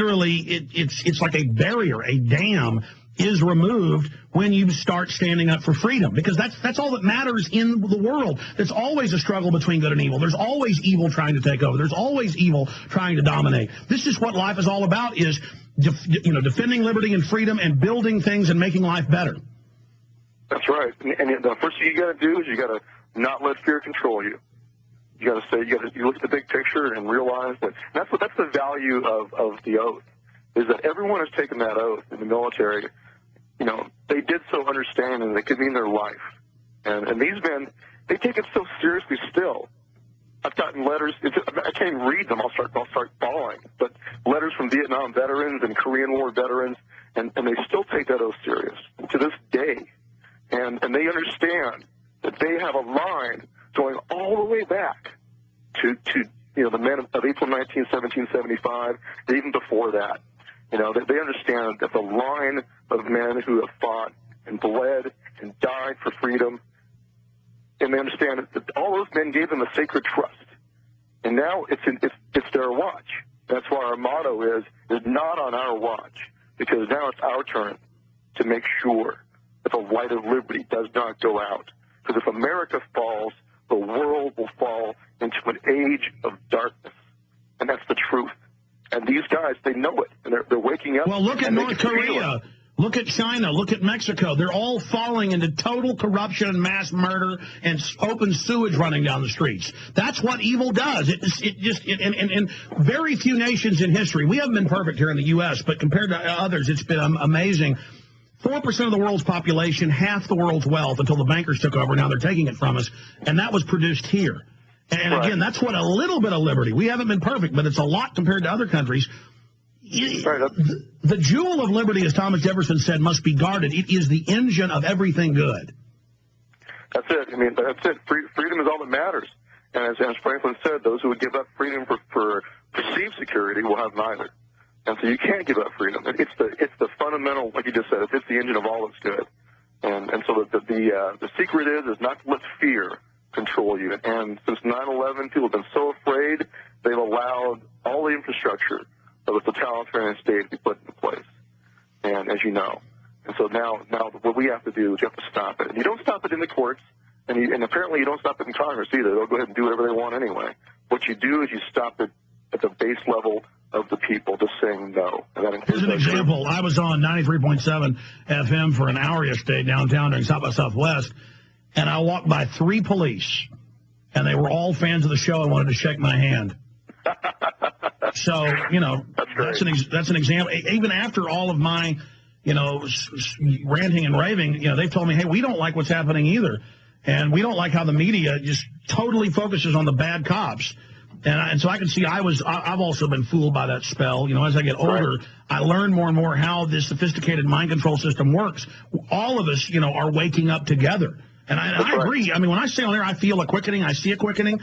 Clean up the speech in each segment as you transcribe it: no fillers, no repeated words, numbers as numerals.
literally, it's like a barrier, a dam is removed when you start standing up for freedom, because that's all that matters in the world. There's always a struggle between good and evil. There's always evil trying to take over. There's always evil trying to dominate. This is what life is all about, is defending liberty and freedom and building things and making life better. That's right. And the first thing you got to do is you got to not let fear control you. You got to say, you look at the big picture and realize that that's the value of the oath, is that everyone has taken that oath in the military. They did so understanding that it could mean their life. And these men, they take it so seriously still. I've gotten letters, I can't even read them, I'll start bawling, but letters from Vietnam veterans and Korean War veterans, and they still take that oath serious to this day. And they understand that they have a line going all the way back to the men of April 19, 1775, and even before that. They understand that the line of men who have fought and bled and died for freedom, and they understand that all those men gave them a sacred trust. And now it's their watch. That's why our motto is not on our watch, because now it's our turn to make sure that the light of liberty does not go out. Because if America falls, the world will fall into an age of darkness. And that's the truth. And these guys, they know it, and they're waking up. Well, look at North Korea. Look at China. Look at Mexico. They're all falling into total corruption and mass murder and open sewage running down the streets. That's what evil does. And very few nations in history. We haven't been perfect here in the U.S., but compared to others, it's been amazing. 4% of the world's population, half the world's wealth until the bankers took over. Now they're taking it from us, and that was produced here. And again, that's what a little bit of liberty. We haven't been perfect, but it's a lot compared to other countries. The jewel of liberty, as Thomas Jefferson said, must be guarded. It is the engine of everything good. That's it. I mean, that's it. Freedom is all that matters. And as Franklin said, those who would give up freedom for perceived security will have neither. And so you can't give up freedom. It's the fundamental, like you just said, it's the engine of all that's good. And so the secret is not to let fear control you. And since 9/11, people have been so afraid, they've allowed all the infrastructure of the totalitarian state to be put into place. And as you know, and so now what we have to do is you have to stop it. And you don't stop it in the courts, and apparently you don't stop it in Congress either. They'll go ahead and do whatever they want anyway. What you do is you stop it at the base level of the people, just saying no. Here's an example. I was on 93.7 FM for an hour yesterday downtown during South by Southwest, and I walked by 3 police, and they were all fans of the show and wanted to shake my hand. So, that's an example. Even after all of my, ranting and raving, they've told me, hey, we don't like what's happening either. And we don't like how the media just totally focuses on the bad cops. And so I can see I've also been fooled by that spell. As I get older, I learn more and more how this sophisticated mind control system works. All of us, are waking up together. And I agree. I mean, when I stay on there, I feel a quickening. I see a quickening.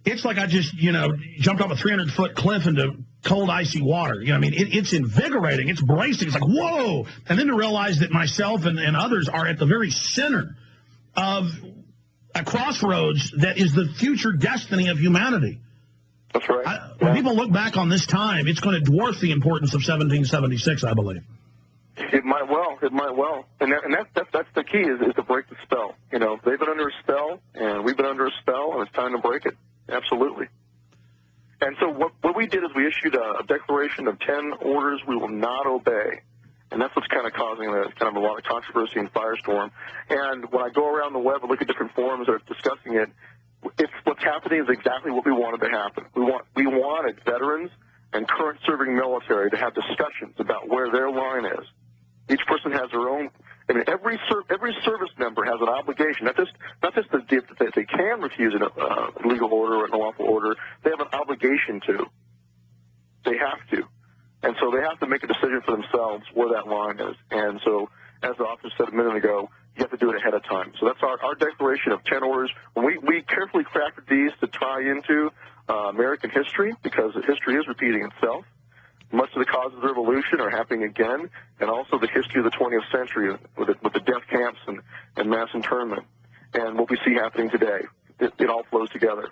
It's like I just, jumped off a 300-foot cliff into cold, icy water. It's invigorating. It's bracing. It's like, whoa. And then to realize that myself and others are at the very center of a crossroads that is the future destiny of humanity. That's right. When people look back on this time, it's going to dwarf the importance of 1776, I believe. It might well. And that's the key is to break the spell. They've been under a spell, and we've been under a spell, and it's time to break it. Absolutely. And so what we did is we issued a declaration of 10 orders we will not obey. And that's what's kind of causing kind of a lot of controversy and firestorm. And when I go around the web and look at different forums that are discussing it, what's happening is exactly what we wanted to happen. We wanted veterans and current serving military to have discussions about where their line is. Each person has their own. I mean, every service member has an obligation, not just that they can refuse a legal order or an unlawful order. They have an obligation to. They have to. And so they have to make a decision for themselves where that line is. And so, as the officer said a minute ago, you have to do it ahead of time. So that's our declaration of 10 orders. We carefully crafted these to tie into American history, because history is repeating itself. Much of the causes of revolution are happening again, and also the history of the 20th century with the death camps and mass internment, and what we see happening today. It all flows together.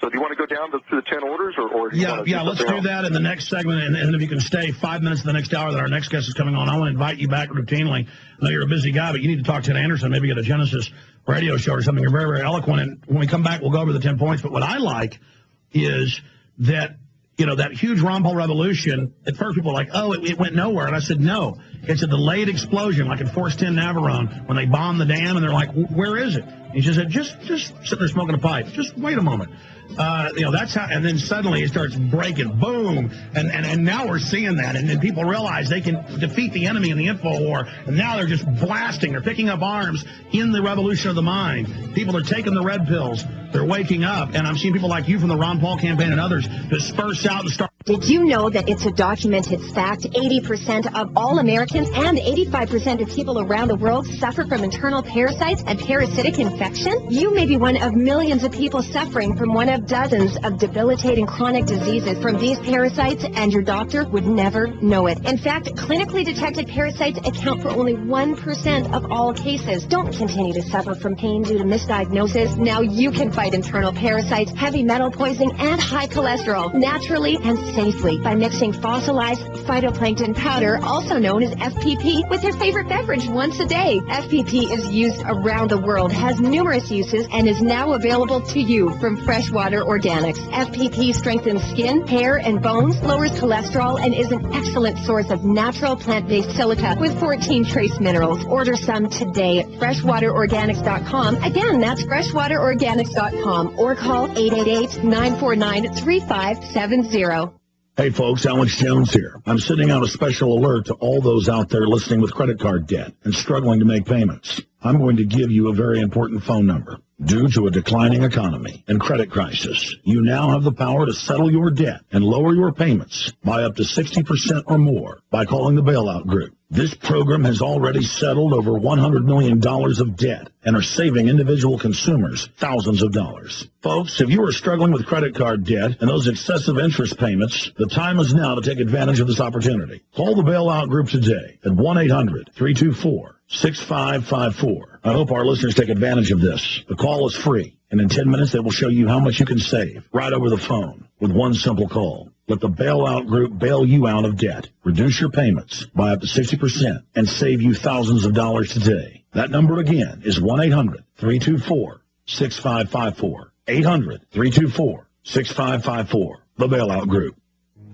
So do you want to go down to the 10 orders, or do you want to let's do that in the next segment. And if you can stay 5 minutes in the next hour that our next guest is coming on, I want to invite you back routinely. I know you're a busy guy, but you need to talk to Ted Anderson, maybe get a Genesis radio show or something. You're very, very eloquent. And when we come back, we'll go over the 10 points. But what I like is that, that huge Ron Paul revolution, at first people were like, oh, it went nowhere. And I said, no, it's a delayed explosion, like in Force 10 Navarone, when they bombed the dam, and they're like, where is it? And he just said, just sitting there smoking a pipe. Just wait a moment. That's how, and then suddenly it starts breaking, boom, and now we're seeing that, and then people realize they can defeat the enemy in the info war, and now they're just blasting, they're picking up arms in the revolution of the mind. People are taking the red pills, they're waking up, and I'm seeing people like you from the Ron Paul campaign and others disperse out and start. Did you know that it's a documented fact 80% of all Americans and 85% of people around the world suffer from internal parasites and parasitic infection? You may be one of millions of people suffering from one of dozens of debilitating chronic diseases from these parasites, and your doctor would never know it. In fact, clinically detected parasites account for only 1% of all cases. Don't continue to suffer from pain due to misdiagnosis. Now you can fight internal parasites, heavy metal poisoning, and high cholesterol naturally and safely by mixing fossilized phytoplankton powder, also known as FPP, with your favorite beverage once a day. FPP is used around the world, has numerous uses, and is now available to you from Freshwater Organics. FPP strengthens skin, hair, and bones, lowers cholesterol, and is an excellent source of natural plant-based silica with 14 trace minerals. Order some today at freshwaterorganics.com. Again, that's freshwaterorganics.com, or call 888-949-3570. Hey folks, Alex Jones here. I'm sending out a special alert to all those out there listening with credit card debt and struggling to make payments. I'm going to give you a very important phone number. Due to a declining economy and credit crisis, you now have the power to settle your debt and lower your payments by up to 60% or more by calling the Bailout Group. This program has already settled over $100 million of debt and are saving individual consumers thousands of dollars. Folks, if you are struggling with credit card debt and those excessive interest payments, the time is now to take advantage of this opportunity. Call the Bailout Group today at 1-800-324-6554. I hope our listeners take advantage of this. The call is free, and in 10 minutes they will show you how much you can save right over the phone with one simple call. Let the Bailout Group bail you out of debt, reduce your payments by up to 60%, and save you thousands of dollars today. That number again is 1-800-324-6554. 800-324-6554. The Bailout Group.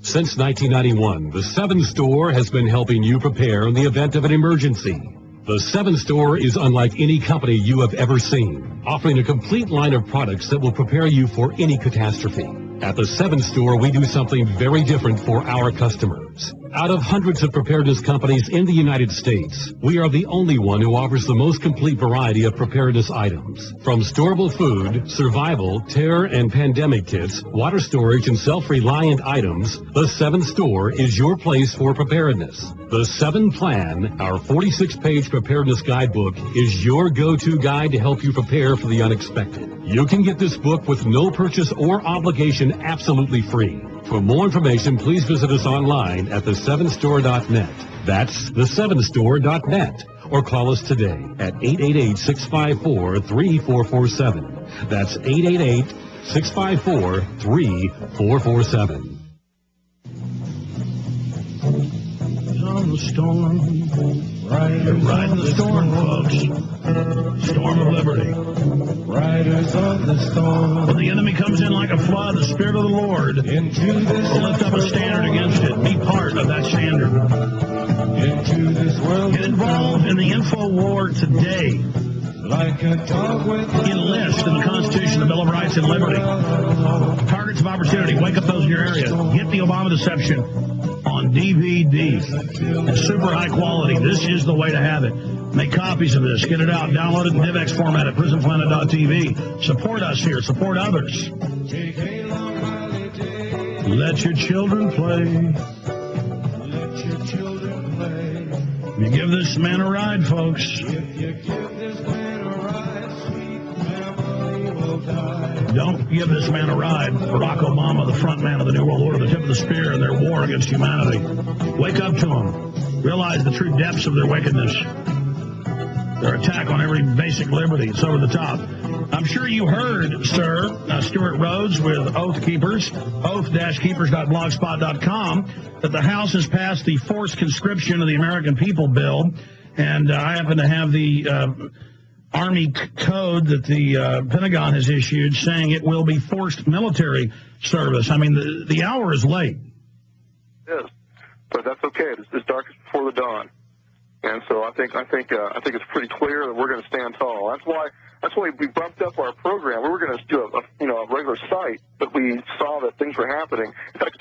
Since 1991, the 7 Store has been helping you prepare in the event of an emergency. The 7 Store is unlike any company you have ever seen, offering a complete line of products that will prepare you for any catastrophe. At the 7 Store, we do something very different for our customers. Out of hundreds of preparedness companies in the United States, we are the only one who offers the most complete variety of preparedness items. From storable food, survival, terror and pandemic kits, water storage, and self-reliant items, the 7 Store is your place for preparedness. The 7 Plan, our 46-page preparedness guidebook, is your go-to guide to help you prepare for the unexpected. You can get this book with no purchase or obligation absolutely free. For more information, please visit us online at the7store.net. That's the7store.net. Or call us today at 888-654-3447. That's 888-654-3447. On the storm, riding the storm, folks. Storm of liberty. Riders on the storm. When the enemy comes in like a flood, the Spirit of the Lord will lift up a standard against it. Be part of that standard. Into this world. Get involved in the info war today. Like a dog with Enlist in the Constitution, the Bill of Rights, and Liberty. Targets of opportunity. Wake up those in your area. Get the Obama Deception on DVD. It's super high quality. This is the way to have it. Make copies of this. Get it out. Download it in DivX format at prisonplanet.tv. Support us here. Support others. Let your children play. Let your children play. You give this man a ride, folks. If you give this man a ride, sweet family will die. Don't give this man a ride. Barack Obama, the front man of the New World Order, the tip of the spear in their war against humanity. Wake up to them. Realize the true depths of their wickedness. Their attack on every basic liberty. It's over the top. I'm sure you heard, sir, Stuart Rhodes with Oath Keepers, oath-keepers.blogspot.com, that the House has passed the forced conscription of the American People bill, and I happen to have the Army code that the Pentagon has issued saying it will be forced military service. I mean, the hour is late. It is, but that's okay. It's darkest before the dawn. And so I think it's pretty clear that we're going to stand tall. That's why we bumped up our program. We were going to do a regular site, but we saw that things were happening. In fact,